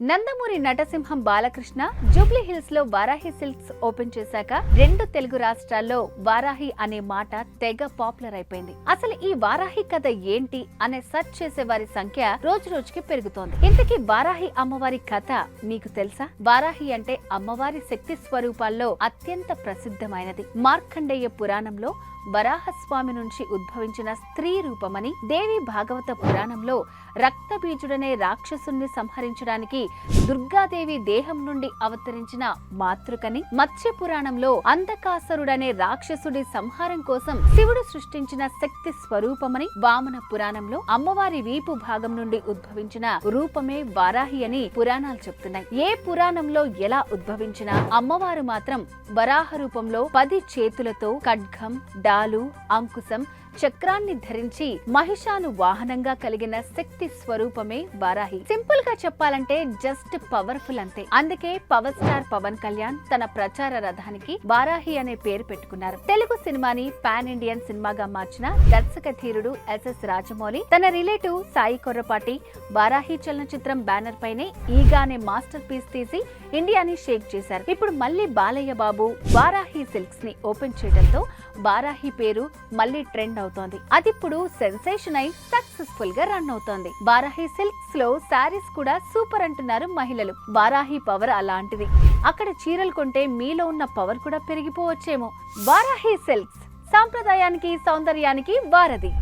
Nandamuri నటసింహం Balakrishna Jubilee hills లో Varahi silks open చేశాక 2 తెలుగు రాష్ట్రాల్లో వారాహి అనే మాట తెగ పాపులర్ అయిపోయింది. అసలు ఈ వారాహి కథ ఏంటి అనే సెర్చ్ చేసే వారి సంఖ్య రోజు రోజుకి పెరుగుతోంది. ఇంతకీ వారాహి అమ్మవారి కథ మీకు తెలుసా? వారాహి అంటే అమ్మవారి శక్తి స్వరూపాల్లో అత్యంత ప్రసిద్ధమైనది. మార్కండేయ పురాణంలో వరాహస్వామి నుంచి ఉద్భవించిన స్త్రీ రూపమని, దేవి భాగవత పురాణంలో రక్తబీజుడనే రాక్షసుని సంహరించడానికి దుర్గాదేవి దేహం నుండి అవతరించిన మాతృకని, మత్స్య పురాణంలో అంధకాసురుడనే రాక్షసుడి సంహారం కోసం శివుడు సృష్టించిన శక్తి స్వరూపమని, వామన పురాణంలో అమ్మవారి వీపు భాగం నుండి ఉద్భవించిన రూపమే వారాహి అని పురాణాలు చెప్తున్నాయి. ఏ పురాణంలో ఎలా ఉద్భవించినా అమ్మవారు మాత్రం వరాహ రూపంలో 10 చేతులతో ఖడ్గం, డాలు, అంకుశం, చక్రాన్ని ధరించి మహిషాను వాహనంగా కలిగిన శక్తి స్వరూపమే వారాహి. సింపుల్ గా చెప్పాలంటే జస్ట్ పవర్ఫుల్ అంతే. అందుకే పవర్ స్టార్ పవన్ కళ్యాణ్ తన ప్రచార రథానికి వారాహి అనే పేరు పెట్టుకున్నారు. తెలుగు సినిమాని పాన్ ఇండియన్ సినిమాగా మార్చిన దర్శక ధీరుడు ఎస్ఎస్ రాజమౌళి తన రిలేటివ్ సాయి కొర్రపాటి వారాహి చలనచిత్రం బ్యానర్ పైనే ఈగా అనే మాస్టర్ పీస్ తీసి ఇండియాని షేక్ చేశారు. ఇప్పుడు మళ్ళీ బాలయ్య బాబు వారాహి సిల్క్స్ ని ఓపెన్ చేయడంతో వారాహి పేరు మళ్ళీ ట్రెండ్ అవుతోంది. అదిప్పుడు సెన్సేషన్ అయి సక్సెస్ఫుల్ గా రన్ అవుతోంది. వారాహి సిల్క్స్ లో శారీస్ కూడా సూపర్ అంటున్నారు మహిళలు. వారాహి పవర్ అలాంటిది. అక్కడ చీరలు కొంటే మీలో ఉన్న పవర్ కూడా పెరిగిపోవచ్చేమో. వారాహి సిల్క్స్ సాంప్రదాయానికి, సౌందర్యానికి వారధి.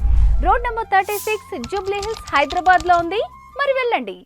Road number 36 Jubilee hills Hyderabad లో ఉంది. మరి వెళ్ళండి.